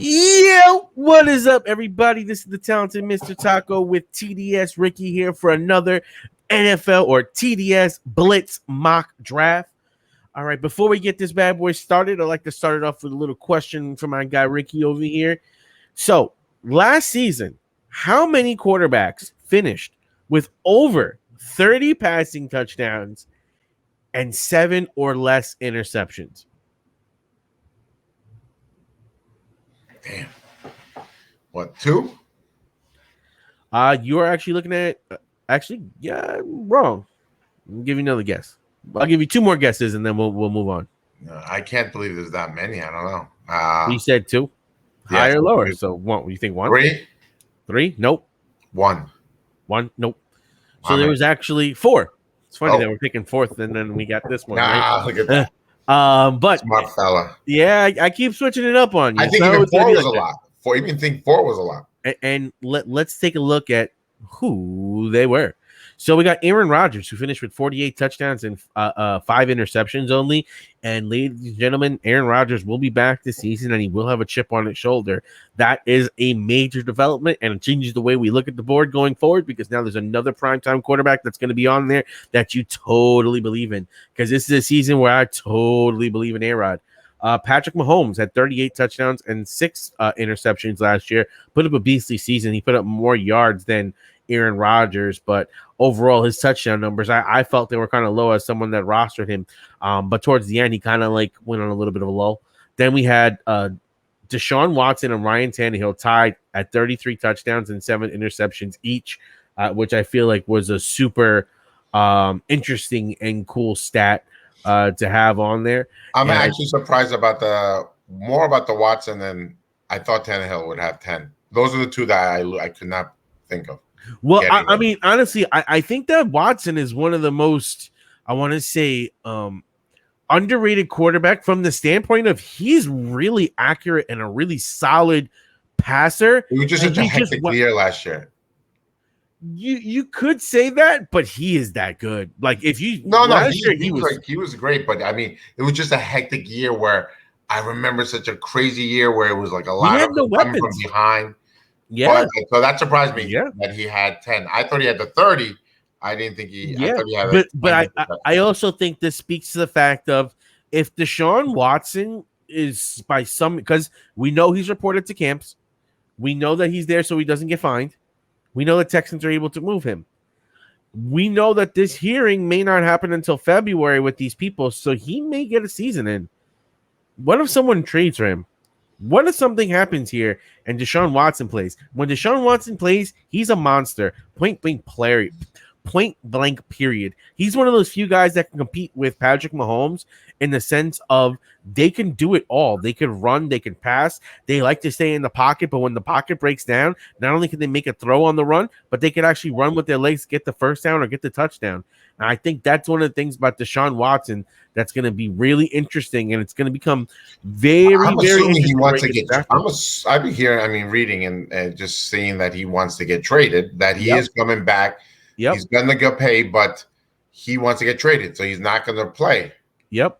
Yo, what is up, everybody? This is the talented Mr. Taco with TDS Ricky here for another NFL or TDS Blitz mock draft. All right, before we get this bad boy started, I'd like to start it off with a little question from my guy Ricky over here. So, last season, how many quarterbacks finished with over 30 passing touchdowns and 7 or less interceptions? Damn. What, 2? You are actually looking at I'm wrong. I'll give you another guess. I'll give you 2 more guesses and then we'll move on. I can't believe there's that many. I don't know. You said 2, higher or lower. So 1. You think 1? 3? 3? Nope. 1. 1? Nope. So there was actually 4. It's funny that we're picking 4th and then we got this one. Nah, right? look at that. But Smart fella. Yeah, I keep switching it up on you. I think even 4 was a lot. 4 was a lot. And let's take a look at who they were. So we got Aaron Rodgers, who finished with 48 touchdowns and 5 interceptions only. And ladies and gentlemen, Aaron Rodgers will be back this season, and he will have a chip on his shoulder. That is a major development, and it changes the way we look at the board going forward, because now there's another primetime quarterback that's going to be on there that you totally believe in, because this is a season where I totally believe in A-Rod. Patrick Mahomes had 38 touchdowns and 6 interceptions last year. Put up a beastly season. He put up more yards than Aaron Rodgers, but overall his touchdown numbers, I felt they were kind of low as someone that rostered him. But towards the end, he kind of like went on a little bit of a lull. Then we had Deshaun Watson and Ryan Tannehill tied at 33 touchdowns and 7 interceptions each, which I feel like was a super interesting and cool stat to have on there. I'm actually surprised about the Watson than I thought Tannehill would have 10. Those are the 2 that I could not think of. Well, I mean, honestly, I think that Watson is one of the most, I want to say, underrated quarterback from the standpoint of he's really accurate and a really solid passer. It was just such a hectic year last year. You could say that, but he is that good. Like if you he was great, but I mean, it was just a hectic year where I remember such a crazy year where it was like a lot of coming from behind. Yeah, so that surprised me that he had 10. I thought he had the 30. I didn't think he. Yeah, I thought he had but I also think this speaks to the fact of if Deshaun Watson is by some, because we know he's reported to camps, we know that he's there so he doesn't get fined. We know the Texans are able to move him. We know that this hearing may not happen until February with these people, so he may get a season in. What if someone trades for him? What if something happens here and Deshaun Watson plays? When Deshaun Watson plays, he's a monster. Point blank, period. He's one of those few guys that can compete with Patrick Mahomes in the sense of they can do it all. They can run, they can pass. They like to stay in the pocket, but when the pocket breaks down, not only can they make a throw on the run, but they can actually run with their legs, get the first down or get the touchdown. And I think that's one of the things about Deshaun Watson that's going to be really interesting, and it's going to become very interesting. He wants to get. I've been hearing, reading and just seeing that he wants to get traded. That he is coming back. Yep. He's going to get paid, but he wants to get traded, so he's not going to play. Yep.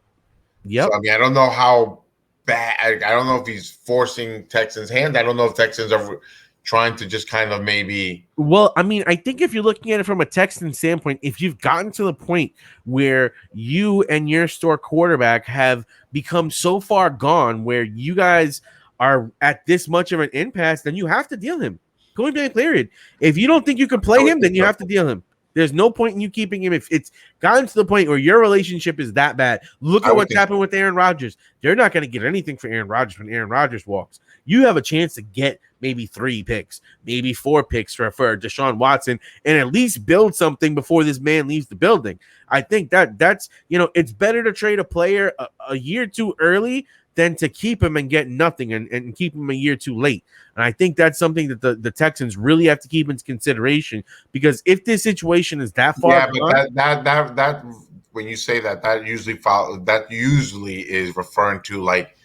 So, I don't know how bad. I don't know if he's forcing Texans' hand. I don't know if Texans are trying to just kind of maybe. Well, I think if you're looking at it from a Texan standpoint, if you've gotten to the point where you and your star quarterback have become so far gone where you guys are at this much of an impasse, then you have to deal him. Going back period. If you don't think you can play him, then you have to deal him. There's no point in you keeping him if it's gotten to the point where your relationship is that bad. Look at what's happened with Aaron Rodgers. They're not going to get anything for Aaron Rodgers when Aaron Rodgers walks. You have a chance to get maybe 3 picks, maybe 4 picks for Deshaun Watson, and at least build something before this man leaves the building. I think that's it's better to trade a player a year too early than to keep him and get nothing and keep him a year too late. And I think that's something that the Texans really have to keep into consideration, because if this situation is that far, that when you say that usually is referring to like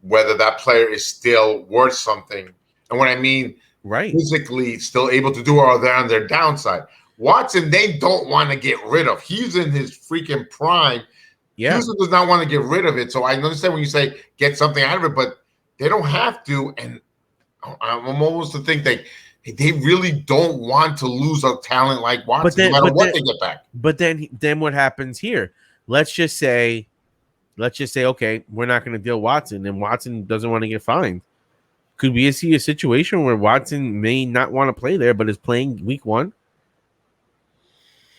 whether that player is still worth something. And when I mean physically still able to do, or they're on their downside. Watson, they don't want to get rid of. He's in his freaking prime. Yeah. Houston does not want to get rid of it. So I understand when you say get something out of it, but They don't have to, and I'm almost to think that they really don't want to lose a talent like Watson, no matter what they get back. But then what happens here? Let's just say, okay, we're not going to deal Watson, and Watson doesn't want to get fined. Could we see a situation where Watson may not want to play there, but is playing week 1?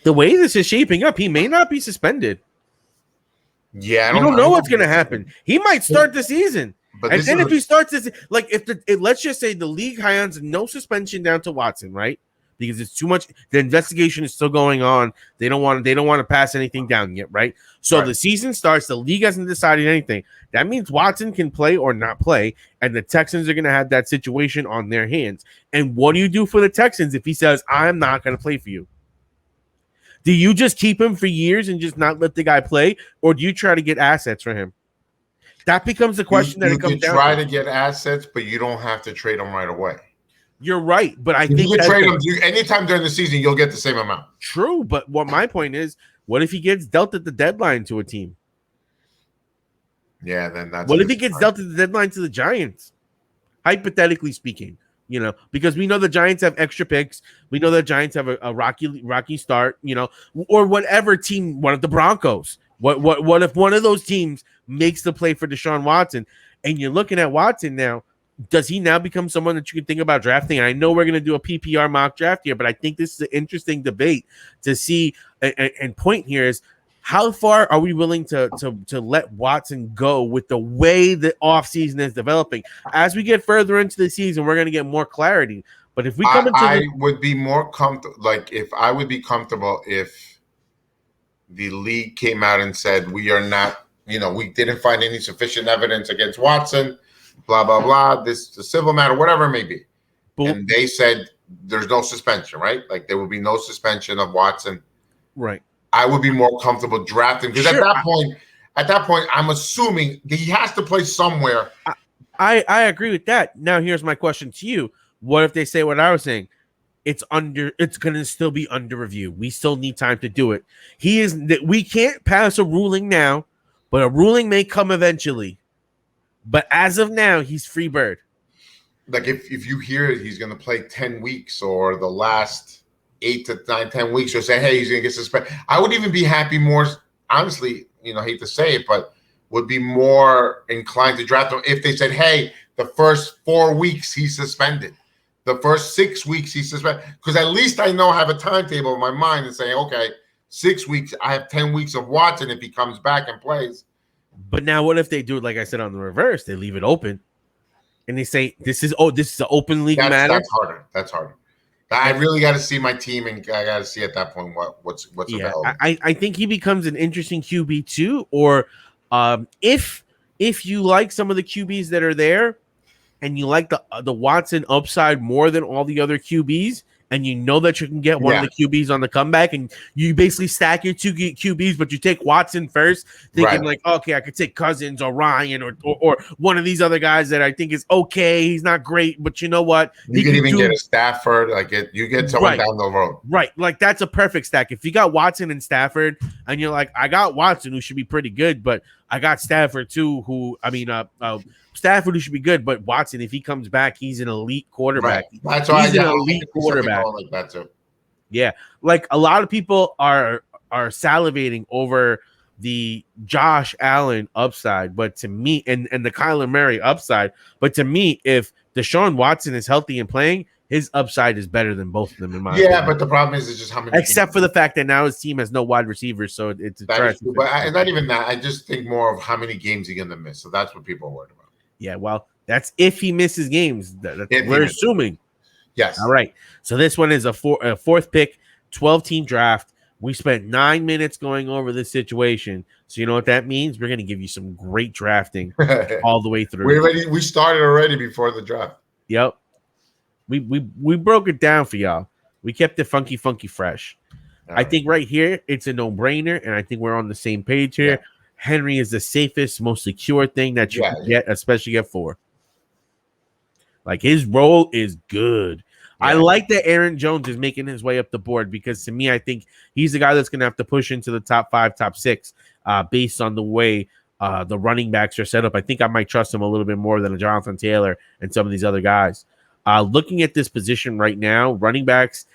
The way this is shaping up, he may not be suspended. Yeah, I don't know what's going to happen. He might start the season. But and then if he starts this, like if let's just say the league hands no suspension down to Watson, right? Because it's too much. The investigation is still going on. They don't want to pass anything down yet, right? So the season starts. The league hasn't decided anything. That means Watson can play or not play, and the Texans are going to have that situation on their hands. And what do you do for the Texans if he says, "I'm not going to play for you"? Do you just keep him for years and just not let the guy play, or do you try to get assets for him? That becomes the question that it comes down to. You try to get assets, but you don't have to trade them right away. You're right, but I think you can trade them anytime during the season. You'll get the same amount. True, but what my point is, what if he gets dealt at the deadline to a team? Yeah, then that's. What if he gets dealt at the deadline to the Giants? Hypothetically speaking, because we know the Giants have extra picks. We know the Giants have a rocky start. Or whatever team, one of the Broncos. What if one of those teams makes the play for Deshaun Watson, and you're looking at Watson now? Does he now become someone that you can think about drafting? And I know we're going to do a PPR mock draft here, but I think this is an interesting debate to see. And point here is, how far are we willing to let Watson go with the way the offseason is developing? As we get further into the season, we're going to get more clarity. But if we come into I would be more comfortable. Like, if I would be comfortable if the league came out and said, we are not, we didn't find any sufficient evidence against Watson, blah, blah, blah, this is a civil matter, whatever it may be. Boom. And they said there's no suspension, right? Like, there will be no suspension of Watson. Right. I would be more comfortable drafting, because at that point, I'm assuming that he has to play somewhere. I agree with that. Now, here's my question to you. What if they say what I was saying? It's going to still be under review. We still need time to do it. We can't pass a ruling now, but a ruling may come eventually. But as of now, he's free bird. Like, if you hear he's going to play 10 weeks or the last 8 to 9, 10 weeks, or say, hey, he's going to get suspended, I would even be happy more, honestly, hate to say it, but would be more inclined to draft him if they said, hey, the first 4 weeks he's suspended. The first 6 weeks he's suspended. Because at least I know I have a timetable in my mind and saying, okay, 6 weeks, I have 10 weeks of Watson if he comes back and plays. But now what if they do it, like I said, on the reverse? They leave it open. And they say, this is an open league matter. That's harder. I really got to see my team, and I got to see at that point what's available. I think he becomes an interesting QB too. Or if you like some of the QBs that are there, and you like the Watson upside more than all the other QBs, and you know that you can get one of the QBs on the comeback, and you basically stack your 2 QBs, but you take Watson first, thinking like, okay, I could take Cousins or Ryan or one of these other guys that I think is okay. He's not great, but you know what? You can even get a Stafford. You get someone down the road. Right. Like, that's a perfect stack. If you got Watson and Stafford, and you're like, I got Watson, who should be pretty good, but I got Stafford too, Stafford, who should be good, but Watson, if he comes back, he's an elite quarterback. Right. That's why he's an elite quarterback. Like that too. Yeah, like a lot of people are salivating over the Josh Allen upside, but to me, and the Kyler Murray upside, but to me, if Deshaun Watson is healthy and playing, his upside is better than both of them in my opinion. But the problem is just how many. Except for the fact that now his team has no wide receivers, so it's but not even that. I just think more of how many games he's going to miss. So that's what people are worried about. Yeah, well, that's if he misses games. We're assuming. Yes. All right. So this one is a fourth pick, 12-team draft. We spent 9 minutes going over this situation. So you know what that means? We're going to give you some great drafting all the way through. We started already before the draft. Yep. We broke it down for y'all. We kept it funky fresh. I think right here it's a no-brainer, and I think we're on the same page here. Yeah. Henry is the safest, most secure thing that you can get, especially at 4. Like, his role is good. Yeah. I like that Aaron Jones is making his way up the board, because to me, I think he's the guy that's going to have to push into the top 5, top 6, based on the way the running backs are set up. I think I might trust him a little bit more than a Jonathan Taylor and some of these other guys. Looking at this position right now, running backs,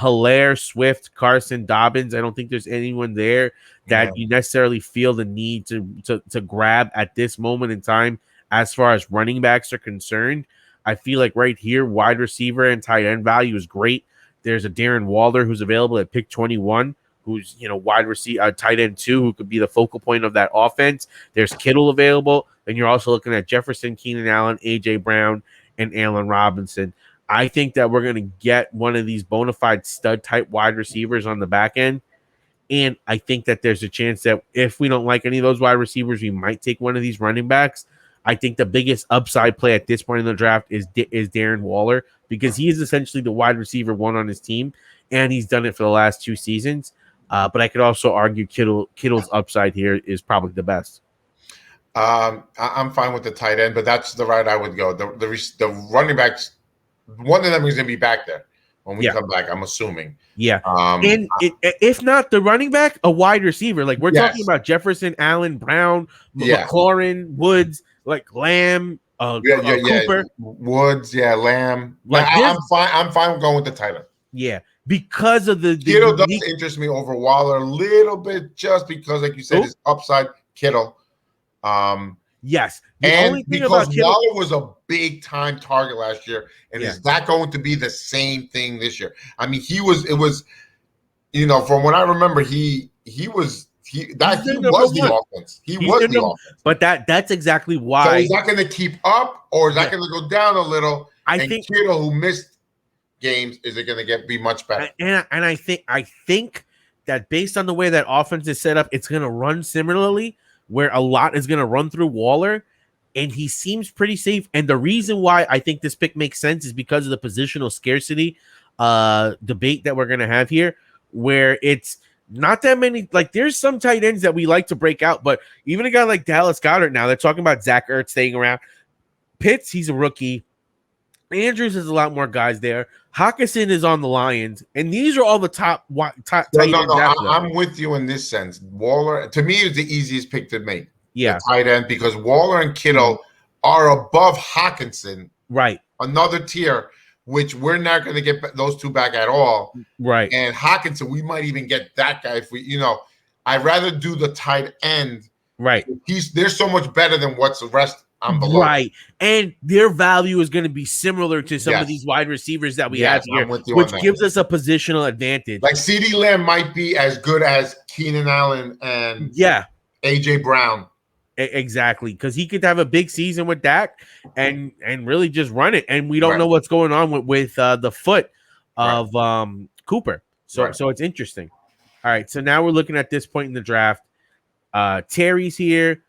Hilaire, Swift, Carson, Dobbins. I don't think there's anyone there that you necessarily feel the need to grab at this moment in time as far as running backs are concerned. I feel like right here, wide receiver and tight end value is great. There's a Darren Waller who's available at pick 21, who's wide receiver, tight end 2, who could be the focal point of that offense. There's Kittle available, and you're also looking at Jefferson, Keenan Allen, AJ Brown, and Allen Robinson. I think that we're going to get one of these bona fide stud type wide receivers on the back end. And I think that there's a chance that if we don't like any of those wide receivers, we might take one of these running backs. I think the biggest upside play at this point in the draft is Darren Waller, because he is essentially the wide receiver 1 on his team, and he's done it for the last 2 seasons. But I could also argue Kittle's upside here is probably the best. I'm fine with the tight end, but that's the route I would go. The running backs, one of them is going to be back there when we come back, I'm assuming. Yeah. If not the running back, a wide receiver. Like we're talking about Jefferson, Allen, Brown, McLaurin, Woods, like Lamb, Cooper. Woods, Lamb. Like I'm fine with going with the tight end. Yeah. Because of the Kittle does interest me over Waller a little bit, just because, like you said, his upside, Kittle. Yes. And because Waller was a big time target last year, and is that going to be the same thing this year? I mean, it was from what I remember, he was the offense. He was the offense. But that's exactly why. So is that going to keep up, or is that going to go down a little? I think Kittle, who missed games, is it going to be much better? And I think that based on the way that offense is set up, it's going to run similarly, where a lot is going to run through Waller, and he seems pretty safe. And the reason why I think this pick makes sense is because of the positional scarcity debate that we're going to have here, where it's not that many. Like, there's some tight ends that we like to break out, but even a guy like Dallas Goedert, now they're talking about Zach Ertz staying around. Pitts, he's a rookie. Andrews has a lot more guys there. Hawkinson is on the Lions, and these are all the top tight ends. I'm with you in this sense. Waller, to me, is the easiest pick to make. Yeah, tight end, because Waller and Kittle are above Hawkinson, right? Another tier, which we're not going to get those two back at all, right? And Hawkinson, we might even get that guy if we, I'd rather do the tight end, right? They're so much better than what's the rest. Below. Right, and their value is going to be similar to some of these wide receivers that we have here, which gives us a positional advantage. Like CeeDee Lamb might be as good as Keenan Allen and AJ Brown. Exactly, because he could have a big season with Dak and really just run it, and we don't know what's going on with the foot of Cooper. So it's interesting. All right, so now we're looking at this point in the draft. Terry's here,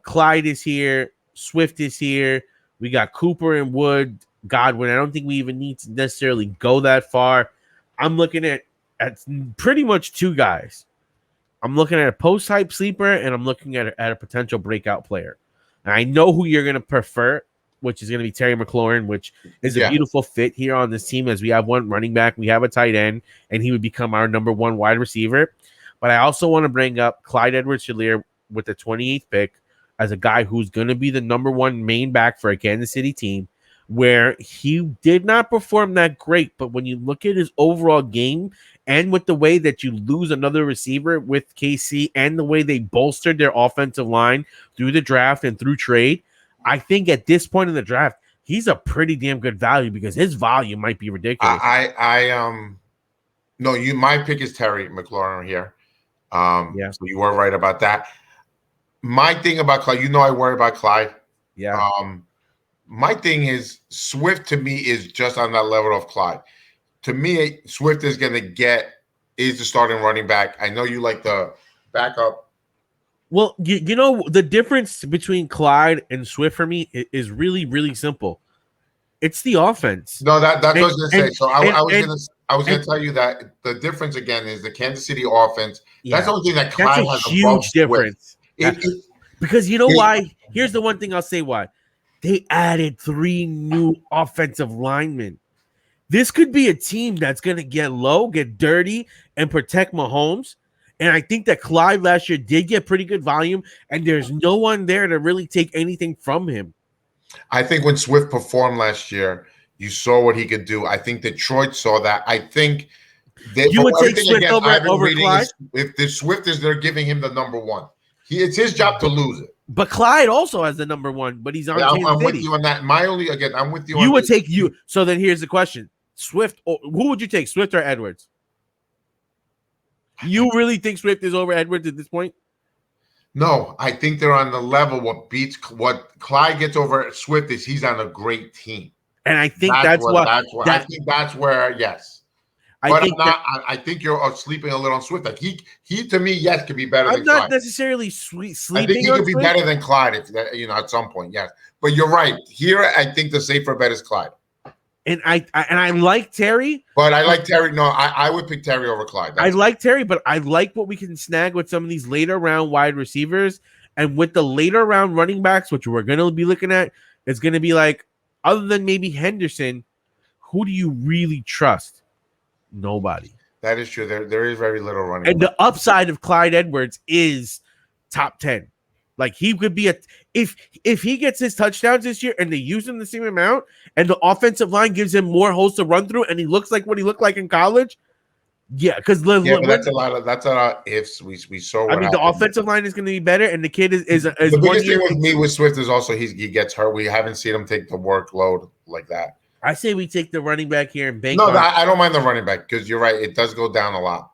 Clyde is here. Swift is here. We got Cooper and Wood, Godwin. I don't think we even need to necessarily go that far. I'm looking at pretty much 2 guys. I'm looking at a post-hype sleeper, and I'm looking at a potential breakout player. And I know who you're going to prefer, which is going to be Terry McLaurin, which is a beautiful fit here on this team, as we have one running back, we have a tight end, and he would become our number 1 wide receiver. But I also want to bring up Clyde Edwards-Helaire with the 28th pick, as a guy who's going to be the number 1 main back for a Kansas City team, where he did not perform that great. But when you look at his overall game, and with the way that you lose another receiver with KC, and the way they bolstered their offensive line through the draft and through trade, I think at this point in the draft, he's a pretty damn good value, because his volume might be ridiculous. My pick is Terry McLaurin here. So you were right about that. My thing about Clyde, I worry about Clyde. Yeah. My thing is Swift, to me, is just on that level of Clyde. To me, Swift is the starting running back. I know you like the backup. Well, the difference between Clyde and Swift for me is really, really simple. It's the offense. No, that's what I was going to say. So I was going to tell you that the difference again is the Kansas City offense. Yeah. That's the only thing that Clyde has a huge difference. Because you know why? Here's the one thing I'll say why. They added 3 new offensive linemen. This could be a team that's going to get low, get dirty, and protect Mahomes. And I think that Clyde last year did get pretty good volume, and there's no one there to really take anything from him. I think when Swift performed last year, you saw what he could do. I think Detroit saw that. I think you would take Swift over Clyde? If the Swift is, they're giving him the number one. It's his job to lose it. But Clyde also has the number one, but he's on Kansas I'm City. with you on that. I'm with you. You would take you. So then here's the question: Swift, who would you take, Swift or Edwards? You really think Swift is over Edwards at this point? No, I think they're on the level. What Clyde gets over Swift is he's on a great team, and I think I think that's where yes. I think you're sleeping a little on Swift. Like he to me, yes, could be better. I'm not necessarily sleeping. I think he could be better than Clyde, at some point, yes. But you're right. Here, I think the safer bet is Clyde. And I like Terry, but I like Terry. No, I would pick Terry over Clyde. I like Terry, but I like what we can snag with some of these later round wide receivers, and with the later round running backs, which we're going to be looking at, it's going to be like, other than maybe Henderson, who do you really trust? Nobody. That is true. There is very little running. And the upside of Clyde Edwards is top 10. Like he could be if he gets his touchdowns this year and they use him the same amount and the offensive line gives him more holes to run through and he looks like what he looked like in college. Yeah, because that's a lot of ifs. We saw. The offensive line is going to be better, and the kid is the biggest thing with me with Swift is also he gets hurt. We haven't seen him take the workload like that. I say we take the running back here and bank. No, I don't mind the running back because you're right. It does go down a lot.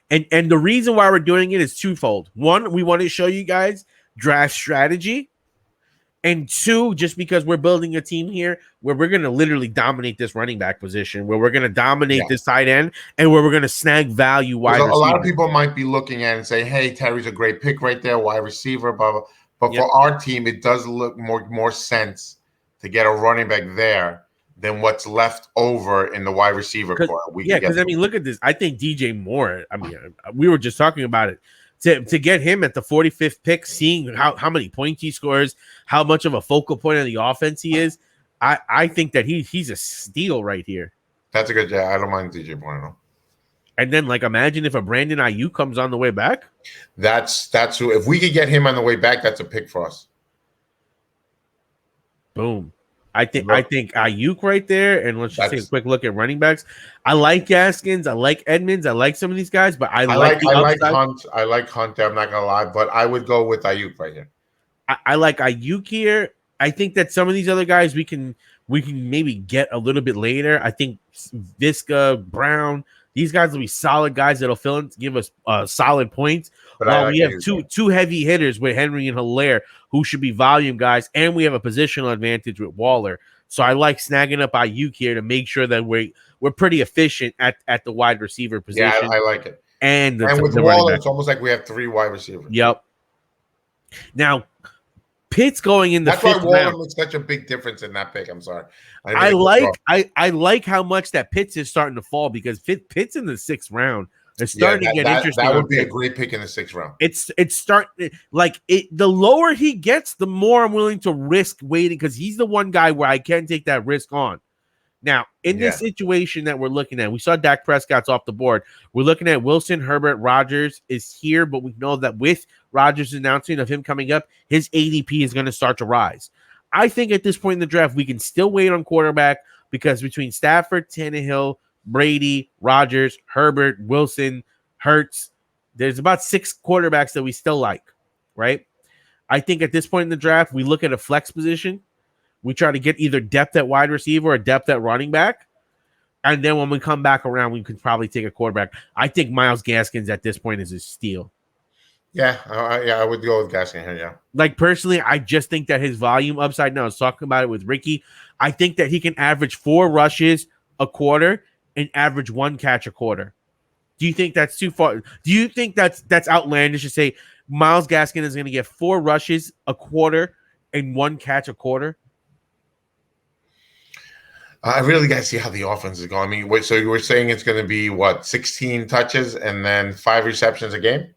And the reason why we're doing it is twofold. One, we want to show you guys draft strategy, and two, just because we're building a team here where we're going to literally dominate this running back position, where we're going to dominate this tight end, and where we're going to snag value wide receiver. A lot of people might be looking at it and say, hey, Terry's a great pick right there, wide receiver, blah, blah. But for our team, it does look more sense to get a running back there than what's left over in the wide receiver core. Because look at this. I think DJ Moore, we were just talking about it. To get him at the 45th pick, seeing how many points he scores, how much of a focal point of the offense he is, I think that he's a steal right here. That's a good. Yeah, I don't mind DJ Moore at all. And then, imagine if a Brandon Ayuk comes on the way back. That's who. If we could get him on the way back, that's a pick for us. Boom. I think Ayuk right there, and let's just take a quick look at running backs. I like Gaskins, I like Edmonds, I like some of these guys, but I like Hunt. I like Hunt. I'm not gonna lie, but I would go with Ayuk right here. I like Ayuk here. I think that some of these other guys we can maybe get a little bit later. I think Visca, Brown, these guys will be solid guys that'll fill in to give us solid points. But we have two heavy hitters with Henry and Hilaire, who should be volume guys, and we have a positional advantage with Waller. So I like snagging up Ayuk here to make sure that we're pretty efficient at the wide receiver position. Yeah, I like it. And with Waller, it's almost like we have 3 wide receivers. Yep. Now, Pitt's going in the fifth round. That's why Waller makes such a big difference in that pick. I'm sorry. I like how much that Pitts is starting to fall because Pitt's in the 6th round. It's starting to get interesting. That would be a great pick in the 6th round. It's starting the lower he gets, the more I'm willing to risk waiting because he's the one guy where I can take that risk on. Now, in this situation that we're looking at, we saw Dak Prescott's off the board. We're looking at Wilson, Herbert, Rodgers is here, but we know that with Rodgers' announcing of him coming up, his ADP is going to start to rise. I think at this point in the draft, we can still wait on quarterback because between Stafford, Tannehill, Brady, Rodgers, Herbert, Wilson, Hurts, there's about 6 quarterbacks that we still like, right? I think at this point in the draft, we look at a flex position. We try to get either depth at wide receiver or depth at running back. And then when we come back around, we could probably take a quarterback. I think Myles Gaskins at this point is a steal. Yeah, I would go with Gaskins here, yeah. Personally, I just think that his volume upside now, I was talking about it with Ricky. I think that he can average 4 rushes a quarter and average 1 catch a quarter. Do you think that's too far? Do you think that's outlandish to say Myles Gaskin is going to get 4 rushes a quarter and 1 catch a quarter? I really got to see how the offense is going. So you were saying it's going to be 16 touches and then 5 receptions a game?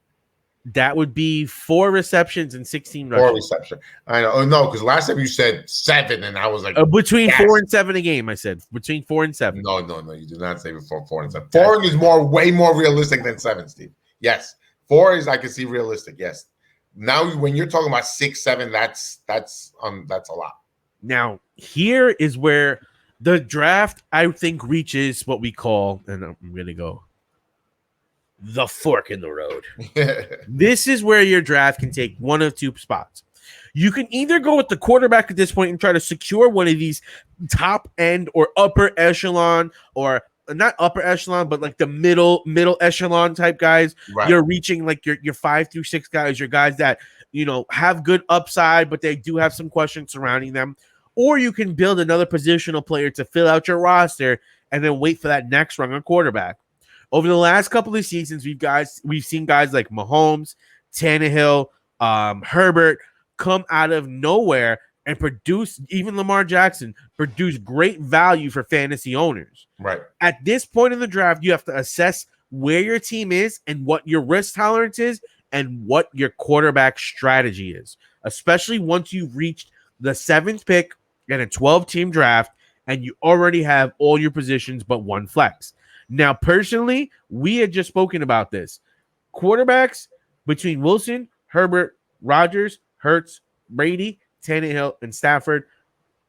That would be 4 receptions and 16 rushes. 4 receptions. I know. Oh, no, because last time you said 7, and I was like, between 4 and 7 a game. I said between 4 and 7. No, you did not say before 4 and 7. 4 is way more realistic than 7, Steve. Yes, 4 is I can see realistic. Yes. Now when you're talking about 6, 7, that's a lot. Now here is where the draft I think reaches what we call, and I'm gonna go the fork in the road. This is where your draft can take one of two spots. You can either go with the quarterback at this point and try to secure one of these top end or upper echelon, or not upper echelon, but like the middle echelon type guys. Right. You're reaching like your 5 through 6 guys, your guys that have good upside, but they do have some questions surrounding them. Or you can build another positional player to fill out your roster and then wait for that next rung of quarterback. Over the last couple of seasons, we've seen guys like Mahomes, Tannehill, Herbert come out of nowhere and produce, even Lamar Jackson, produce great value for fantasy owners. Right. At this point in the draft, you have to assess where your team is and what your risk tolerance is and what your quarterback strategy is, especially once you've reached the 7th pick in a 12-team draft and you already have all your positions but one flex. Now, personally, we had just spoken about this. Quarterbacks between Wilson, Herbert, Rodgers, Hurts, Brady, Tannehill, and Stafford.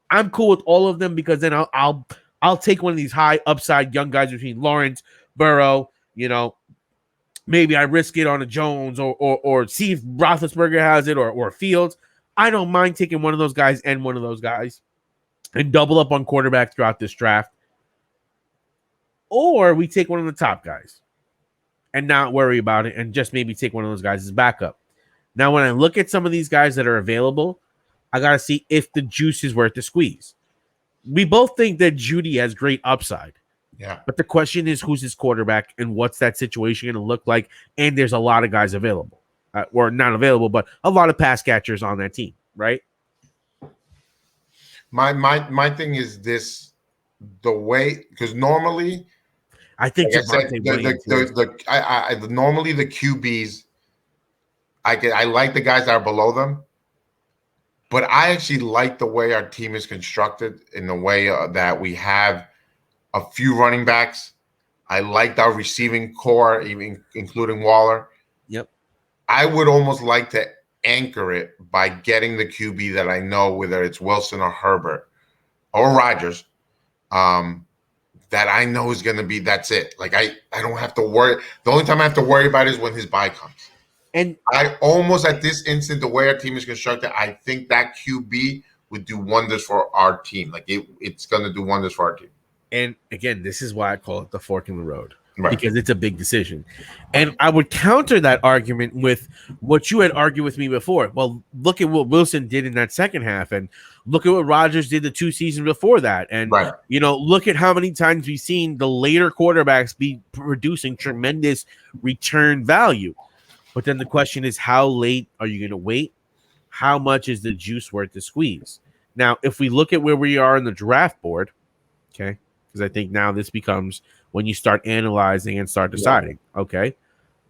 I'm cool with all of them because then I'll take one of these high upside young guys between Lawrence, Burrow. Maybe I risk it on a Jones or see if Roethlisberger has it or Fields. I don't mind taking one of those guys and one of those guys and double up on quarterback throughout this draft. Or we take one of the top guys and not worry about it and just maybe take one of those guys as backup. Now, when I look at some of these guys that are available, I got to see if the juice is worth the squeeze. We both think that Judy has great upside. Yeah. But the question is, who's his quarterback and what's that situation going to look like? And there's a lot of guys available. Or not available, but a lot of pass catchers on that team, right? My thing is this, the way, because normally I think like normally the QBs, I like the guys that are below them, but I actually like the way our team is constructed in the way that we have a few running backs. I liked our receiving core, even including Waller. Yep. I would almost like to anchor it by getting the QB that I know, whether it's Wilson or Herbert or Rodgers, that I know is going to be, that's it. Like I don't have to worry. The only time I have to worry about is when his bye comes. And I almost at this instant, the way our team is constructed, I think that QB would do wonders for our team. Like it's going to do wonders for our team. And again, this is why I call it the fork in the road. Right. Because it's a big decision. And I would counter that argument with what you had argued with me before. Well, look at what Wilson did in that second half, and look at what Rodgers did the 2 seasons before that. And, look at how many times we've seen the later quarterbacks be producing tremendous return value. But then the question is, how late are you going to wait? How much is the juice worth the squeeze? Now, if we look at where we are in the draft board, okay, because I think now this becomes when you start analyzing and start deciding. Okay,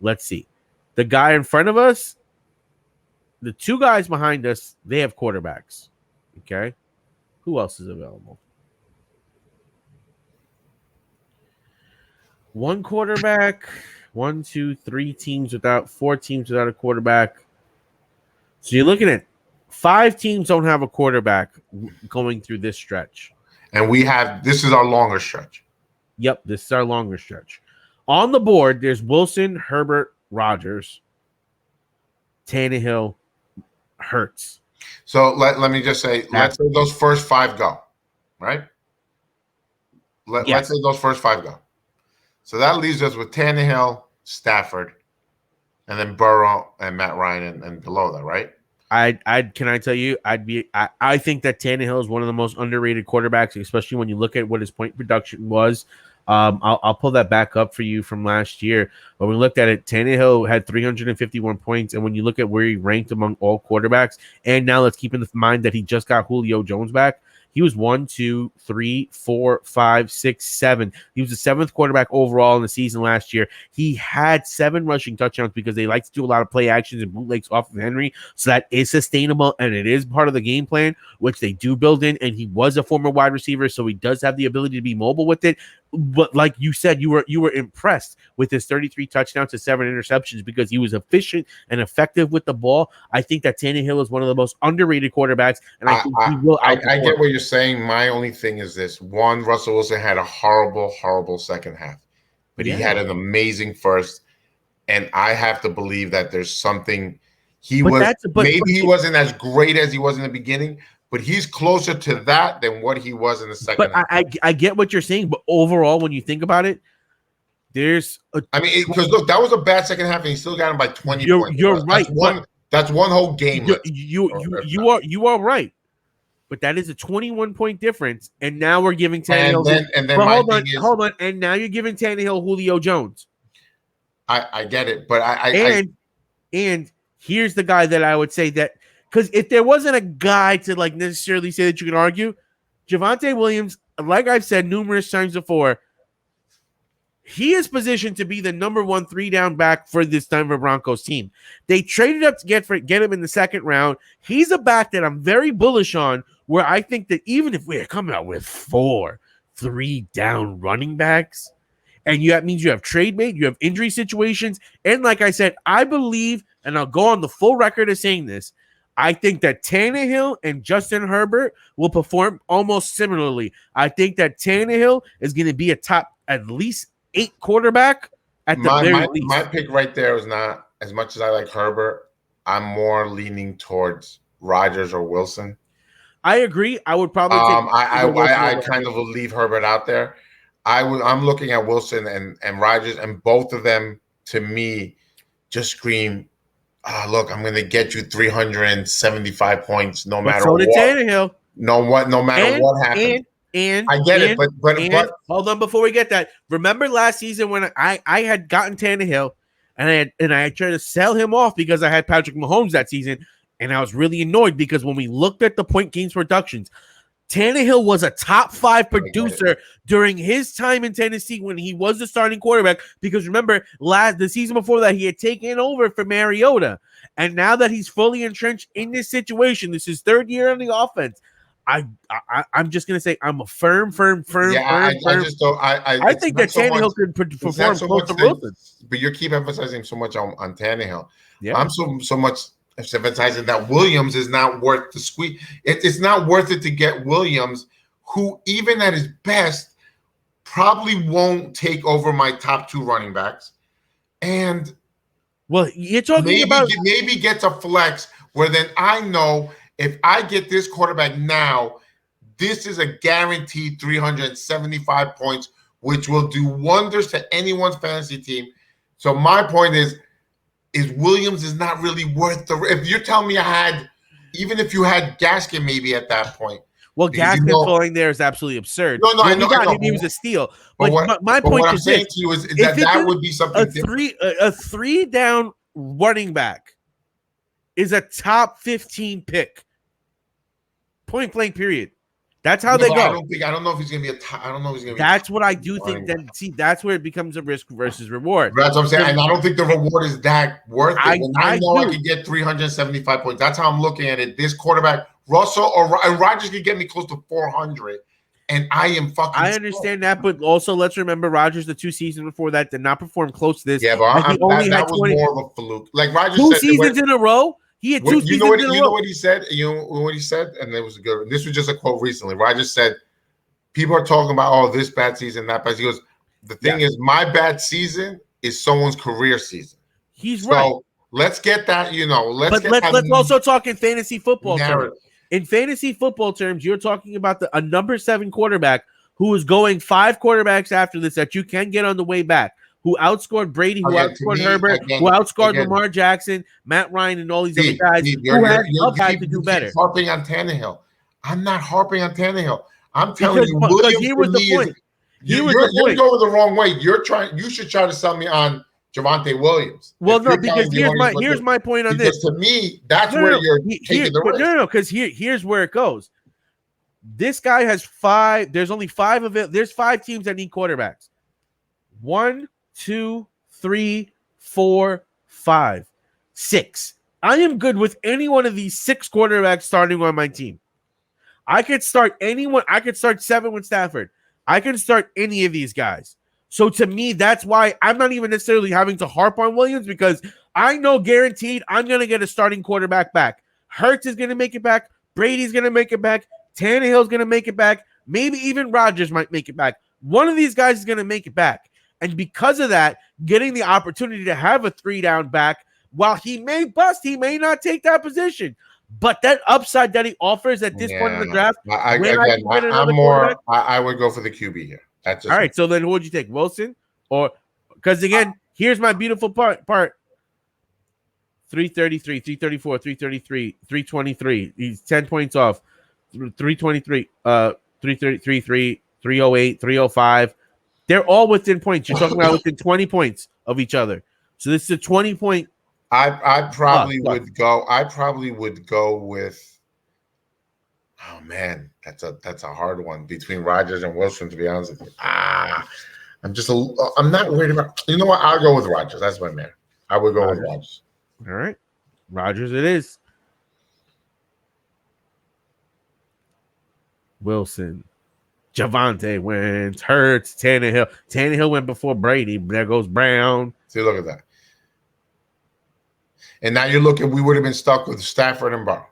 let's see. The guy in front of us, the 2 guys behind us, they have quarterbacks. Okay, who else is available? 1 quarterback, 1, 2, 3 teams without 4 teams without a quarterback. So you're looking at 5 teams don't have a quarterback going through this stretch. And this is our longer stretch. Yep, this is our longer stretch. On the board, there's Wilson, Herbert, Rodgers, Tannehill, Hurts. So let me just say, let's say those first 5 go, right? Let's say those first 5 go. So that leaves us with Tannehill, Stafford, and then Burrow and Matt Ryan and below that, right? Can I tell you, I think that Tannehill is one of the most underrated quarterbacks, especially when you look at what his point production was. I'll pull that back up for you from last year. When we looked at it, Tannehill had 351 points, and when you look at where he ranked among all quarterbacks, and now let's keep in mind that he just got Julio Jones back. He was 1, 2, 3, 4, 5, 6, 7. He was the 7th quarterback overall in the season last year. He had 7 rushing touchdowns because they like to do a lot of play actions and bootlegs off of Henry. So that is sustainable, and it is part of the game plan, which they do build in. And he was a former wide receiver, so he does have the ability to be mobile with it. but like you said, you were impressed with his 33 touchdowns to 7 interceptions because he was efficient and effective with the ball. I think that Tannehill is one of the most underrated quarterbacks, and I think he will outperform. I get what you're saying. My only thing is this: one, Russell Wilson had a horrible second half, but he had an amazing first, and I have to believe that there's something. He wasn't as great as he was in the beginning, but he's closer to that than what he was in the second half. I get what you're saying, but overall, when you think about it, because look, that was a bad second half, and he still got him by 20 points. You're right. That's one whole game. You are right, but that is a 21-point difference, and now we're giving Tannehill. Hold on, and now you're giving Tannehill Julio Jones. I get it, but and here's the guy that I would say that, because if there wasn't a guy to like necessarily say that you can argue, Javonte Williams, like I've said numerous times before, he is positioned to be the number 1 3-down back for this Denver Broncos team. They traded up to get him in the second round. He's a back that I'm very bullish on, where I think that even if we're coming out with 4 3-down running backs, and that means you have trade bait, you have injury situations, and like I said, I believe, and I'll go on the full record of saying this, I think that Tannehill and Justin Herbert will perform almost similarly. I think that Tannehill is going to be a top at least 8 quarterback at the very least. My pick right there is not, as much as I like Herbert, I'm more leaning towards Rodgers or Wilson. I agree. I would probably take I kind of will leave Herbert out there. I'm looking at Wilson and Rodgers, and both of them to me just scream, look, I'm going to get you 375 points no matter what. So did Tannehill. No matter what happens. And I get it, but hold on before we get that. Remember last season when I had gotten Tannehill and I had tried to sell him off because I had Patrick Mahomes that season, and I was really annoyed because when we looked at the point games productions, Tannehill was a top 5 producer during his time in Tennessee when he was the starting quarterback. Because remember, the season before that, he had taken over for Mariota. And now that he's fully entrenched in this situation, this is his 3rd year on the offense. I'm just gonna say I'm a firm. I think that Tannehill could perform close to Wilson. But you keep emphasizing so much on Tannehill. Yeah. I'm so much emphasizing that Williams is not worth the squeeze. It's not worth it to get Williams, who even at his best probably won't take over my top 2 running backs. And you're talking about maybe gets a flex where then I know if I get this quarterback now, this is a guaranteed 375 points, which will do wonders to anyone's fantasy team. So my point is Williams is not really worth if you're telling me even if you had Gaskin maybe at that point. Well, Gaskin falling there is absolutely absurd. No, I know. He was a steal. But my point is saying to you is that would be something different. A 3-down running back is a top 15 pick. Point blank period. That's how they go. I don't know if he's going to be I don't know if he's going to be. That's what I do think. That's where it becomes a risk versus reward. That's what I'm saying. And I don't think the reward is that worth it. I know I could get 375 points. That's how I'm looking at it. This quarterback, Russell or Rodgers, could get me close to 400. And I am fucking. I understand that, but also let's remember Rodgers, the 2 seasons before that, did not perform close to this. Yeah, but that was more of a fluke. Like Rodgers 2 seasons in a row. He had 2 seasons in a row. You know what he said? And it was good. This was just a quote recently. Rodgers said, people are talking about, this bad season, that bad. He goes, the thing is, my bad season is someone's career season. He's right. So let's get that, let's also talk in fantasy football terms. In fantasy football terms, you're talking about a number 7 quarterback who is going 5 quarterbacks after this that you can get on the way back, who outscored Brady, who outscored Herbert, who outscored Lamar Jackson, Matt Ryan, and all these other guys who had to do better. Harping on Tannehill. I'm not harping on Tannehill. I'm telling you, Williams here was the point. You're going the wrong way. You should try to sell me on Javonte Williams. Well, no, because here's my point on this. To me, that's where you're taking the risk. No, because here's where it goes. This guy has 5. There's only 5 of it. There's 5 teams that need quarterbacks. 1, 2, 3, 4, 5, 6. I am good with any one of these 6 quarterbacks starting on my team. I could start anyone. I could start 7 with Stafford. I can start any of these guys. So to me, that's why I'm not even necessarily having to harp on Williams, because I know guaranteed I'm going to get a starting quarterback back. Hurts is going to make it back. Brady's going to make it back. Tannehill's going to make it back. Maybe even Rodgers might make it back. One of these guys is going to make it back. And because of that, getting the opportunity to have a 3-down back, while he may bust, he may not take that position. But that upside that he offers at this point in the draft, I would go for the QB here. That's just all right. So then who would you take? Wilson? Or because again, here's my beautiful part. 333, 334, 333, 323. He's 10 points off. 323, 333, 308, 305. They're all within points. You're talking about within 20 points of each other. So this is a 20-point. I probably would go with. Oh man, that's a hard one between Rodgers and Wilson, to be honest with you. I'm not worried about. You know what? I'll go with Rodgers. That's my man. I would go with Rodgers. All right, Rodgers it is. Wilson, Javonte went, Hurts, Tannehill. Tannehill went before Brady. There goes Brown. See, look at that. And now you're looking. We would have been stuck with Stafford and Burrow.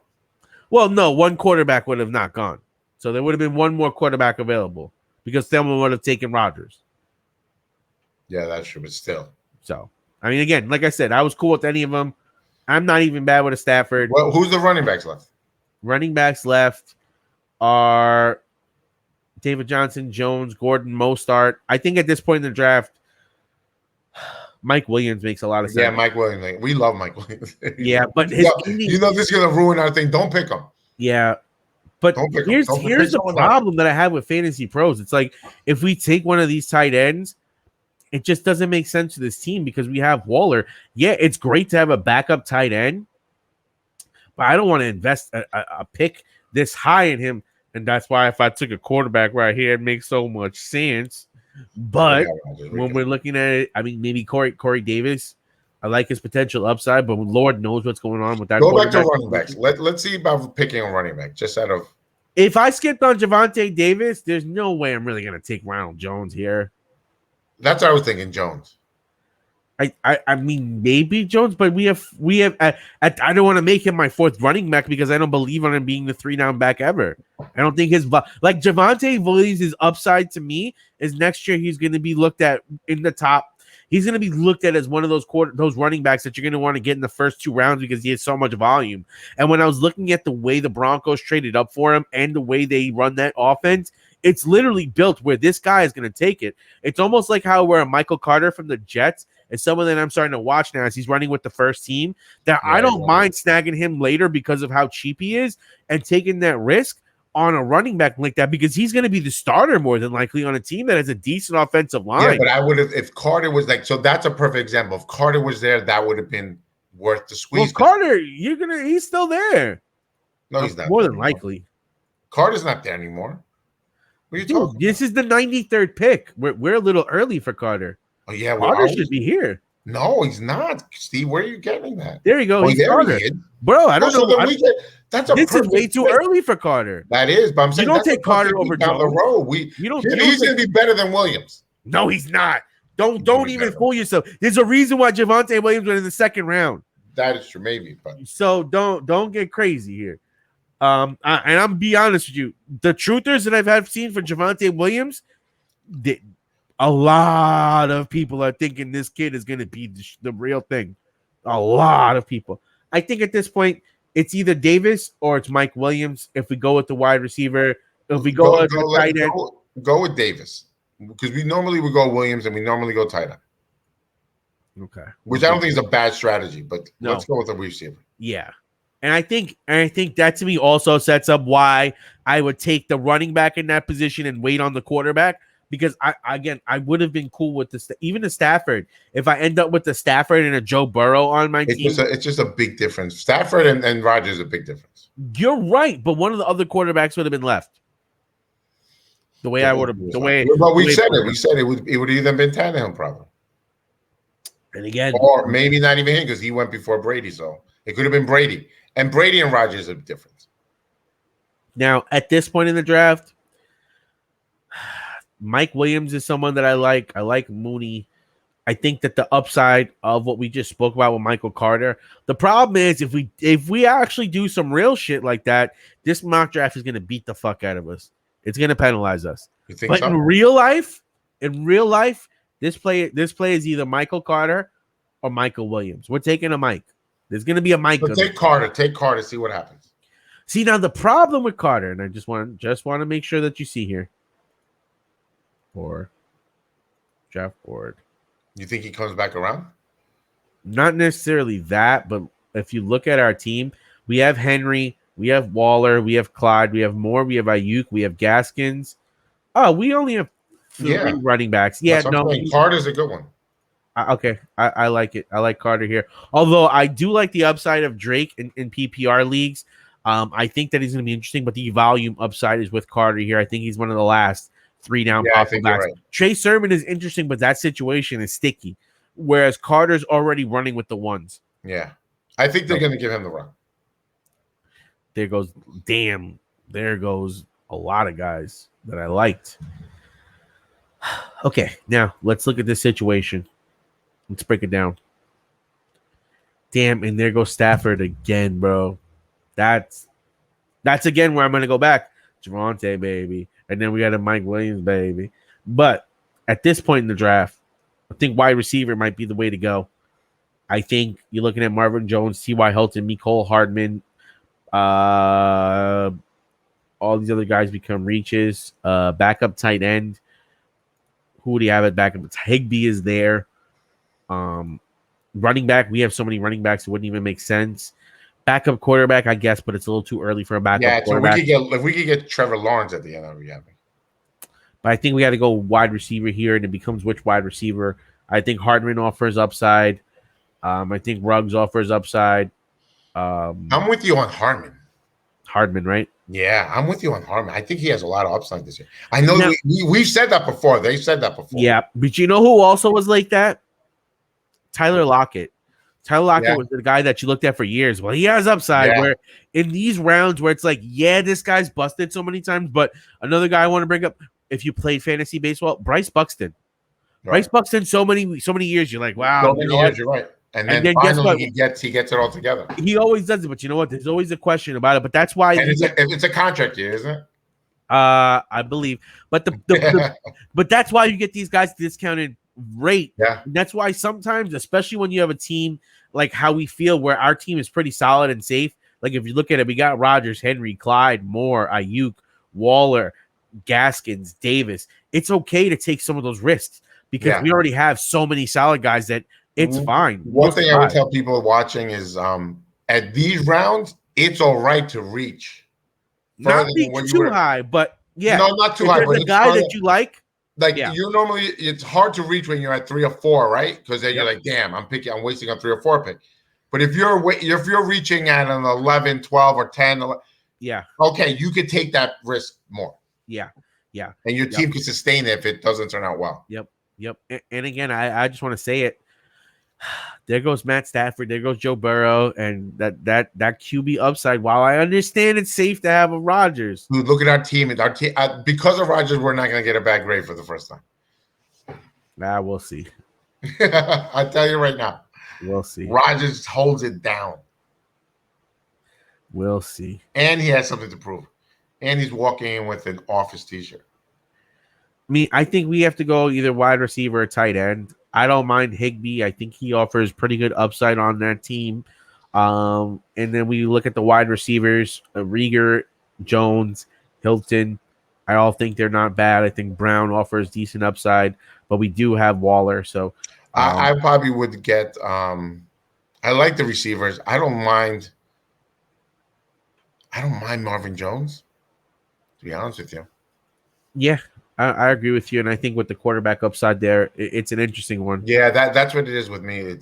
Well, no, one quarterback would have not gone. So there would have been one more quarterback available because someone would have taken Rodgers. Yeah, that's true, but still. So, I mean, again, like I said, I was cool with any of them. I'm not even bad with a Stafford. Well, who's the running backs left? Running backs left are David Johnson, Jones, Gordon, Mostart. I think at this point in the draft, Mike Williams makes a lot of sense. Yeah, Mike Williams. We love Mike Williams. Yeah, but this is going to ruin our thing. Don't pick him. Yeah, but here's the problem that I have with Fantasy Pros. It's like if we take one of these tight ends, it just doesn't make sense to this team because we have Waller. Yeah, it's great to have a backup tight end, but I don't want to invest a pick this high in him. And that's why if I took a quarterback right here, it makes so much sense. But when we're looking at it, I mean, maybe Corey Davis. I like his potential upside, but Lord knows what's going on with that. Go back to running backs. Let's see about picking a running back. Just out of if I skipped on Javonte Davis, there's no way I'm really going to take Ronald Jones here. That's what I was thinking, Jones. I mean maybe Jones, but we have I don't want to make him my fourth running back because I don't believe on him being the 3-down back ever. I don't think like Javonte Williams' upside to me is next year he's going to be looked at in the top. He's going to be looked at as one of those running backs that you're going to want to get in the first 2 rounds because he has so much volume. And when I was looking at the way the Broncos traded up for him and the way they run that offense, it's literally built where this guy is going to take it. It's almost like how where Michael Carter from the Jets is someone that I'm starting to watch now as he's running with the first team that I don't mind snagging him later because of how cheap he is and taking that risk on a running back like that because he's going to be the starter more than likely on a team that has a decent offensive line. Yeah, but I would have if Carter was like so. That's a perfect example. If Carter was there, that would have been worth the squeeze. Well, Carter, he's still there. No, he's not. More than likely, Carter's not there anymore. What are you talking this is the 93rd pick. We're a little early for Carter. Oh yeah, Carter should be here. No, he's not, Steve. Where are you getting that? There you go. He's Carter. Bro, I don't know. This is way too early for Carter. That is, but I'm saying you don't take Carter over down the road. He's going to be better than Williams. No, he's not. Don't even fool yourself. There's a reason why Javonte Williams went in the second round. That is true, maybe. But so don't get crazy here. And I'm be honest with you, the truthers that I've seen for Javonte Williams, a lot of people are thinking this kid is going to be the real thing. A lot of people. I think at this point, it's either Davis or it's Mike Williams. If we go with the wide receiver, if we go with the tight end, go with Davis because we normally would go Williams and we normally go tight end. Okay, which I don't think is a bad strategy, but let's go with the receiver. Yeah. And I think that to me also sets up why I would take the running back in that position and wait on the quarterback because I would have been cool with even the Stafford if I end up with the Stafford and a Joe Burrow on my team. It's just a big difference. Stafford and Rodgers is a big difference. You're right, but one of the other quarterbacks would have been left. The way I would have. But we said it would either been Tannehill probably. And again, or maybe not even him because he went before Brady, so it could have been Brady. And Brady and Rodgers are different. Now, at this point in the draft, Mike Williams is someone that I like. I like Mooney. I think that the upside of what we just spoke about with Michael Carter. The problem is if we actually do some real shit like that, this mock draft is going to beat the fuck out of us. It's going to penalize us. You think But so? in real life, this play is either Michael Carter or Michael Williams. We're taking a Mike. There's going to be a Mike. So take Carter. Take Carter. See what happens. See, now the problem with Carter, and I just want to make sure that you see here. Or draft board. You think he comes back around? Not necessarily that, but if you look at our team, we have Henry, we have Waller, we have Clyde, we have Moore, we have Ayuk, we have Gaskins. Oh, we only have three running backs. Yeah, no, Carter's a good one. Okay, I like it. I like Carter here. Although I do like the upside of Drake in PPR leagues. I think that he's going to be interesting, but the volume upside is with Carter here. I think he's one of the last 3 down possible backs. Right. Trey Sermon is interesting, but that situation is sticky. Whereas Carter's already running with the ones. Yeah. I think they're going to give him the run. There goes a lot of guys that I liked. Okay, now let's look at this situation. Let's break it down. Damn, and there goes Stafford again, bro. That's again where I'm going to go back. Javonte, baby. And then we got a Mike Williams, baby. But at this point in the draft, I think wide receiver might be the way to go. I think you're looking at Marvin Jones, T.Y. Hilton, Mecole Hardman. All these other guys become reaches. Backup tight end. Who do you have at backup? Higbee is there. Running back. We have so many running backs it wouldn't even make sense. Backup quarterback, I guess, but it's a little too early for a backup quarterback. If we could get Trevor Lawrence at the end, that would be happy. But I think we got to go wide receiver here, and it becomes which wide receiver. I think Hardman offers upside. I think Ruggs offers upside. I'm with you on Hardman. Hardman, right? Yeah, I'm with you on Hardman. I think he has a lot of upside this year. I know we've said that before. They said that before. Yeah, but you know who also was like that? Tyler Lockett. Tyler Lockett was the guy that you looked at for years. Well, he has upside where in these rounds where it's like, yeah, this guy's busted so many times. But another guy I want to bring up, if you played fantasy baseball, Bryce Buxton. Right. Bryce Buxton, so many years, you're like, wow. So many years, you're right. And then finally he gets it all together. He always does it, but you know what? There's always a question about it. But that's why it's a contract year, isn't it? I believe. But but that's why you get these guys discounted rate. Yeah. And that's why sometimes, especially when you have a team like how we feel, where our team is pretty solid and safe. Like if you look at it, we got Rodgers, Henry, Clyde, Moore, Ayuk, Waller, Gaskins, Davis. It's okay to take some of those risks because we already have so many solid guys that it's fine. One thing I would tell people watching is at these rounds, it's all right to reach. Not be too high, but no, not too high. But the guy that you like. Like you're normally, it's hard to reach when you're at 3 or 4, right? Because then you're like, damn, I'm wasting a 3 or 4 pick. But if you're reaching at an 11, 12, or 10, okay, you could take that risk more. Yeah. And your team can sustain it if it doesn't turn out well. Yep. And again, I just want to say it. There goes Matt Stafford. There goes Joe Burrow, and that QB upside. While I understand it's safe to have a Rodgers, dude, look at our team. Because of Rodgers, we're not going to get a bad grade for the first time. We'll see. I tell you right now, we'll see. Rodgers holds it down. We'll see. And he has something to prove. And he's walking in with an Office T-shirt. I think we have to go either wide receiver or tight end. I don't mind Higbee. I think he offers pretty good upside on that team. And then we look at the wide receivers, Rieger, Jones, Hilton. I all think they're not bad. I think Brown offers decent upside, but we do have Waller. So I probably would get I like the receivers. I don't mind Marvin Jones, to be honest with you. Yeah. I agree with you, and I think with the quarterback upside there, it's an interesting one. Yeah, that's what it is with me.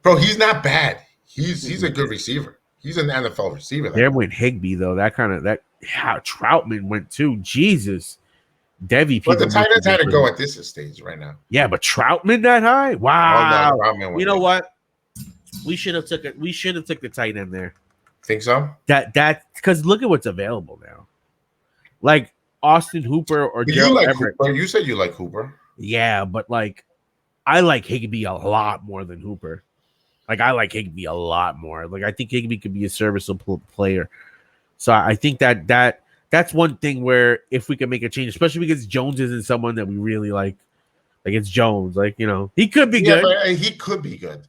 He's not bad. He's a good receiver. He's an NFL receiver. There went Higbee though. Troutman went too. Jesus, Devy. But the tight ends had to go at this stage right now. Yeah, but Troutman that high? Wow. Oh, no, you know what? We should have took it. We should have took the tight end there. Think so? That because look at what's available now. Like Austin Hooper or But Gerald you like Everett. Hooper. You said you like Hooper. Yeah, but like I like Higbee a lot more than Hooper. Like I like Higbee a lot more. Like I think Higbee could be a serviceable player. So I think that's one thing where if we can make a change, especially because Jones isn't someone that we really like. Like it's Jones. Like, you know, he could be good. But he could be good.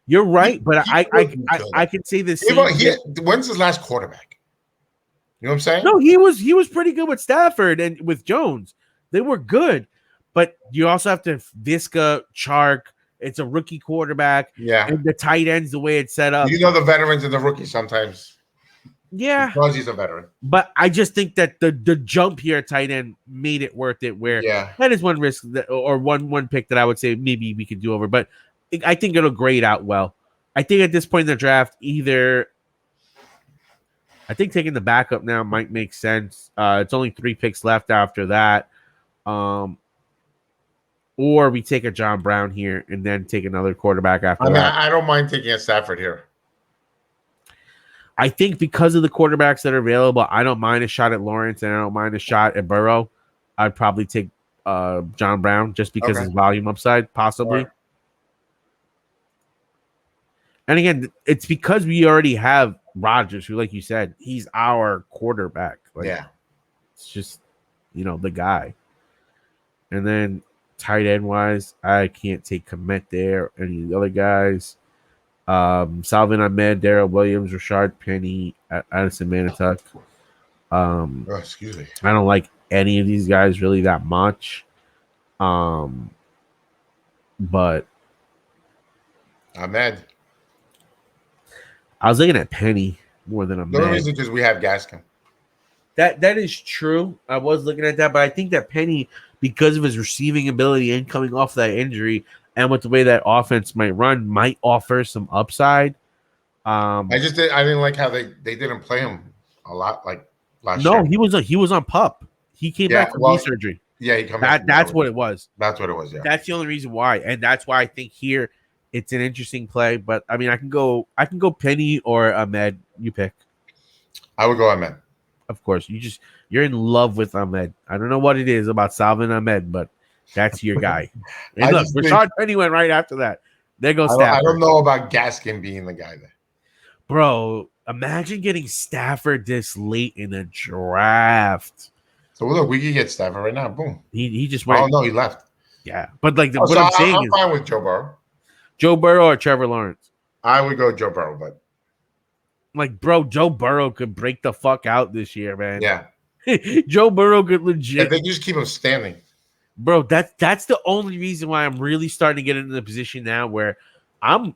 You're right, but I can say the same. When's his last quarterback? You know what I'm saying? No, he was pretty good with Stafford and with Jones. They were good, but you also have to Visca, Chark. It's a rookie quarterback. Yeah, and the tight ends the way it's set up. You know the veterans and the rookies sometimes. Yeah, because he's a veteran. But I just think that the jump here at tight end made it worth it. Where that is one risk or one pick that I would say maybe we could do over, but I think it'll grade out well. I think at this point in the draft, I think taking the backup now might make sense. It's only 3 picks left after that. Or we take a John Brown here and then take another quarterback after that. I don't mind taking a Stafford here. I think because of the quarterbacks that are available, I don't mind a shot at Lawrence and I don't mind a shot at Burrow. I'd probably take John Brown just because his volume upside, possibly. Right. And again, it's because we already have Rodgers, who, like you said, he's our quarterback. Like, it's just, the guy. And then tight end wise, I can't take Komet there or any of the other guys. Salvin Ahmed, Darrell Williams, Rashard Penny, Addison Manituck. Excuse me. I don't like any of these guys really that much. But Ahmed. I was looking at Penny more than Ahmed. The only reason because we have Gaskin. That is true. I was looking at that, but I think that Penny, because of his receiving ability and coming off that injury, and with the way that offense might run, might offer some upside. I didn't like how they didn't play him a lot like last year. No, he was on PUP. He came back from knee surgery. Yeah, he came back. That's what it was. That's what it was. Yeah, that's the only reason why, and that's why I think here it's an interesting play. But I mean, I can go Penny or Ahmed. You pick. I would go Ahmed. Of course, you're in love with Ahmed. I don't know what it is about Salvin Ahmed, but that's your guy. And look, Rashard Penny went right after that. There goes Stafford. I don't know about Gaskin being the guy there. Bro, imagine getting Stafford this late in the draft. So look, we can get Stafford right now. Boom. He just went. Oh no, he left. Yeah, but like what I'm saying is, I'm fine with Joe Burrow. Joe Burrow or Trevor Lawrence. I would go Joe Burrow, but like, bro, Joe Burrow could break the fuck out this year, man. Yeah, Joe Burrow could legit. If they just keep him standing. Bro, that's the only reason why I'm really starting to get into the position now where I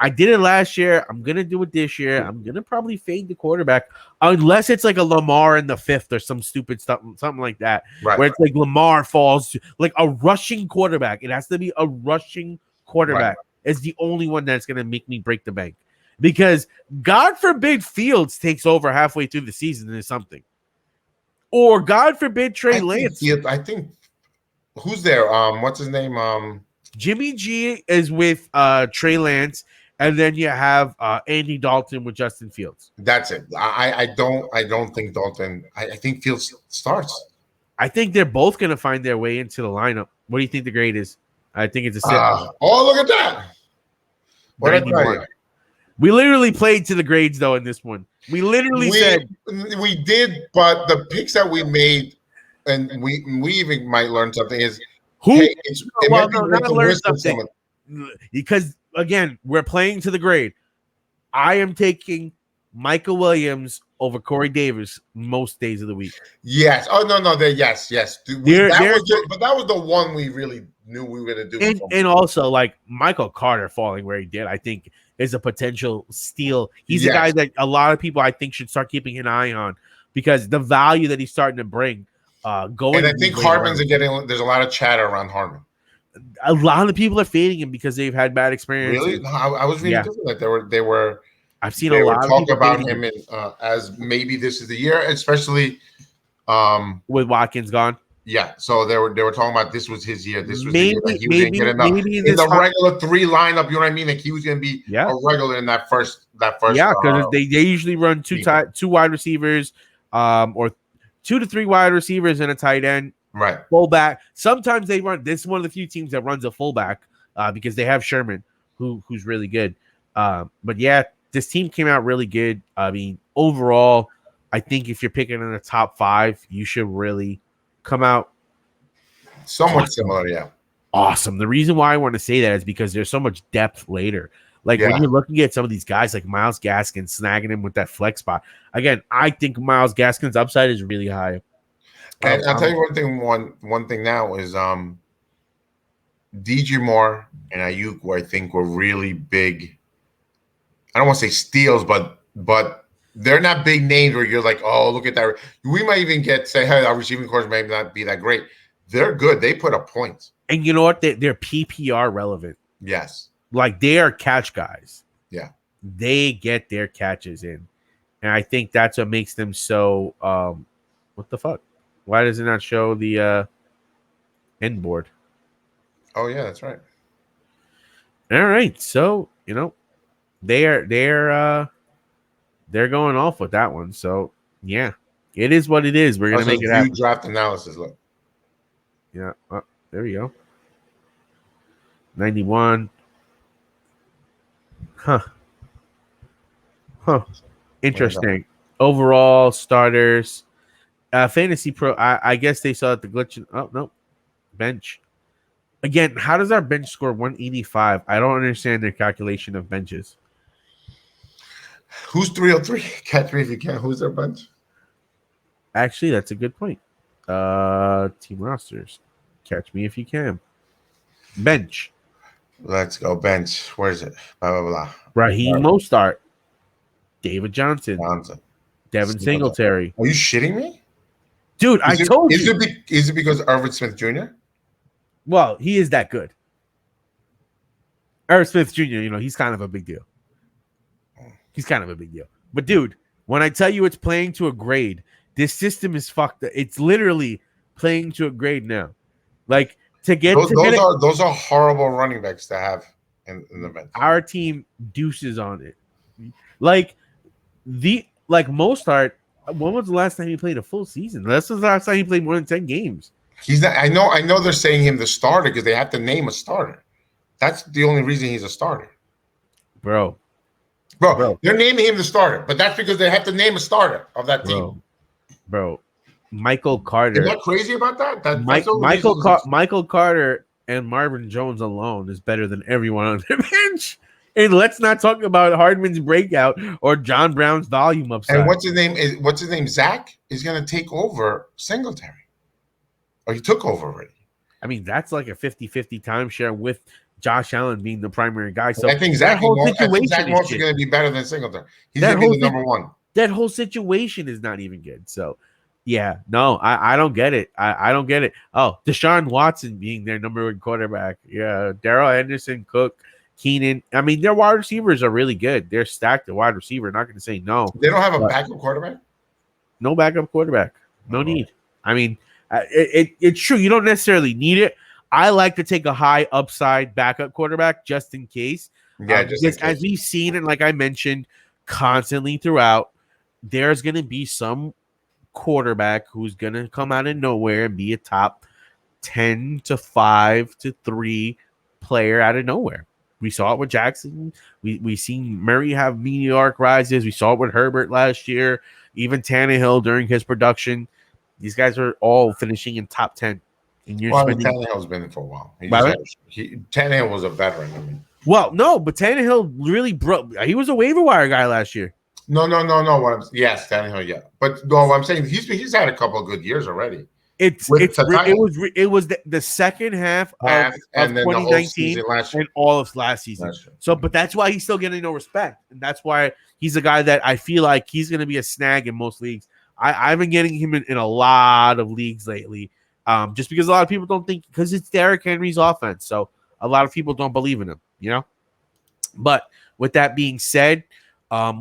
did it last year. I'm gonna do it this year. I'm gonna probably fade the quarterback unless it's like a Lamar in the 5th or some stupid stuff, something like that. Right. Where it's like Lamar falls like a rushing quarterback. It has to be a rushing quarterback. Right. Is the only one that's gonna make me break the bank. Because God forbid Fields takes over halfway through the season or something. Or God forbid Trey Lance. I think who's there? What's his name? Jimmy G is with Trey Lance, and then you have Andy Dalton with Justin Fields. That's it. I don't think Dalton. I think Fields starts. I think they're both going to find their way into the lineup. What do you think the grade is? I think it's a 6. Oh, look at that! What I tell you? We literally played to the grades though in this one. We literally said we did, but the picks that we made, and we even might learn something is learn something because again we're playing to the grade. I am taking Michael Williams over Corey Davis most days of the week. Yes. Oh no. Yes. Dude, that was the one we really knew we were going to do. And also like Michael Carter falling where he did, I think is a potential steal. He's a guy that a lot of people I think should start keeping an eye on because the value that he's starting to bring. And I think Hartman's there's a lot of chatter around Hartman. A lot of people are fading him because they've had bad experiences. Really? No, I was reading that they were. I've seen a lot of talk about him as maybe this is the year, especially with Watkins gone. Yeah, so they were talking about this was his year. This was the year that he was going to get enough in the regular 3 lineup. You know what I mean? Like he was going to be a regular in that first. Yeah, because they usually run two wide receivers, or 2 to 3 wide receivers and a tight end. Right. Fullback. Sometimes they run. This is one of the few teams that runs a fullback because they have Sherman, who's really good. But yeah, this team came out really good. I mean, overall, I think if you're picking in the top 5, you should really come out somewhat awesome. Similar. Yeah. Awesome. The reason why I want to say that is because there's so much depth later. Like when you're looking at some of these guys like Myles Gaskin snagging him with that flex spot. Again, I think Myles Gaskin's upside is really high. And I'll tell you one thing. One thing now is DJ Moore and Ayuk, who I think were really big. I don't want to say steals, but they're not big names where you're like, oh, look at that. We might even say, hey, our receiving course may not be that great. They're good. They put up points. And you know what? They're PPR relevant. Yes. Like they are catch guys. Yeah. They get their catches in. And I think that's what makes them so what the fuck? Why does it not show the end board? Oh yeah, that's right. All right. So, they're going off with that one. So yeah, it is what it is. We're gonna make it happen. Draft analysis. Look. Yeah. Oh, there we go. 91. Huh. Interesting. Overall starters. Fantasy Pro. I guess they saw the glitch. Oh no. Bench. Again, how does our bench score 185? I don't understand their calculation of benches. Who's 303? Catch me if you can. Who's their bench? Actually, that's a good point. Team rosters. Catch me if you can. Bench. Let's go bench. Where is it? Blah blah blah. Raheem Mostert. David Johnson. Devin Singletary. Are you shitting me? Dude, I told you. Is it because Irvin Smith Jr.? Well, he is that good. Irvin Smith Jr., he's kind of a big deal. But, dude, when I tell you it's playing to a grade, this system is fucked. It's literally playing to a grade now. Like, those are horrible running backs to have in the bench. Our team deuces on it. Like Mostert, when was the last time he played a full season? That's the last time he played more than 10 games. He's not. I know they're saying him the starter because they have to name a starter. That's the only reason he's a starter. Bro. They're naming him the starter, but that's because they have to name a starter of that team. Bro. Michael Carter. Isn't that crazy about that? Michael Carter and Marvin Jones alone is better than everyone on their bench. And let's not talk about Hardman's breakout or John Brown's volume upside. And what's his name? Zach is going to take over Singletary. Or he took over already. I mean, that's like a 50-50 timeshare with Josh Allen being the primary guy. So I think Zach Moss is going to be better than Singletary. He's going to be the number one. That whole situation is not even good. So, yeah, no, I don't get it. I don't get it. Oh, Deshaun Watson being their number one quarterback. Yeah, Darrell Henderson, Cook, Keenan. I mean, their wide receivers are really good. They're stacked at wide receiver. Not going to say no. They don't have a backup quarterback? No backup quarterback. No need. I mean, it's true. You don't necessarily need it. I like to take a high upside backup quarterback just in case. Yeah, just in case. As we've seen, and like I mentioned constantly throughout, there's going to be some quarterback who's going to come out of nowhere and be a top 10 to 5 to 3 player out of nowhere. We saw it with Jackson. We seen Murray have meteoric rises. We saw it with Herbert last year. Even Tannehill during his production. These guys are all finishing in top 10. And Tannehill's been in for a while. Tannehill was a veteran. I mean. Well, no, but Tannehill really broke. He was a waiver wire guy last year. No. Yes, Tannehill, yeah. But no, what I'm saying he's had a couple of good years already. It was the second half of 2019 and all of last season. So, but that's why he's still getting no respect, and that's why he's a guy that I feel like he's going to be a snag in most leagues. I've been getting him in a lot of leagues lately, just because a lot of people don't think because it's Derrick Henry's offense. So a lot of people don't believe in him, But with that being said,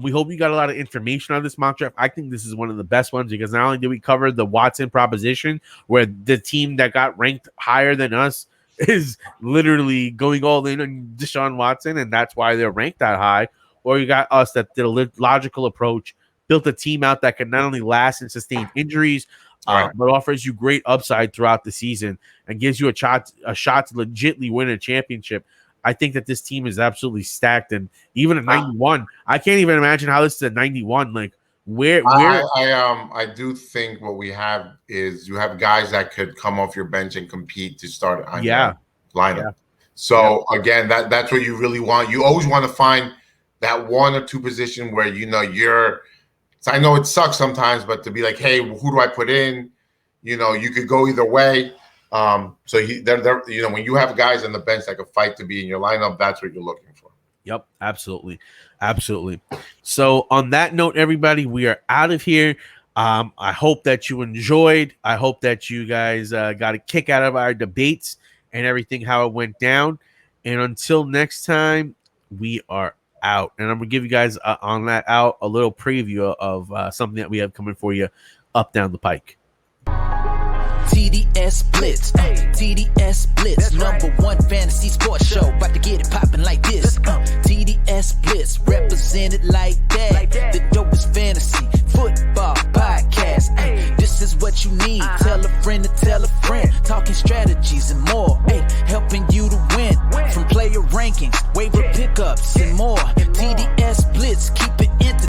we hope you got a lot of information on this mock draft. I think this is one of the best ones because not only did we cover the Watson proposition, where the team that got ranked higher than us is literally going all in on Deshaun Watson, and that's why they're ranked that high, or you got us that did a logical approach, built a team out that can not only last and sustain injuries, but offers you great upside throughout the season and gives you a shot to legitimately win a championship. I think that this team is absolutely stacked, and even at 91, I can't even imagine how this is at 91. Like I do think what we have is you have guys that could come off your bench and compete to start on your lineup. Yeah. So again, that's what you really want. You always want to find that one or two position where you're. So I know it sucks sometimes, but to be like, hey, who do I put in? You could go either way. So when you have guys on the bench that can fight to be in your lineup, that's what you're looking for. Yep, absolutely. So on that note, everybody, we are out of here. I hope that you enjoyed. I hope that you guys got a kick out of our debates and everything, how it went down. And until next time, we are out. And I'm going to give you guys on that out a little preview of something that we have coming for you up down the pike. TDS Blitz, TDS Blitz, number one fantasy sports show, about to get it popping like this. TDS Blitz, represented like that. The dopest fantasy football podcast. This is what you need. Tell a friend to tell a friend. Talking strategies and more. Helping you to win from player rankings, waiver pickups and more. TDS Blitz, keep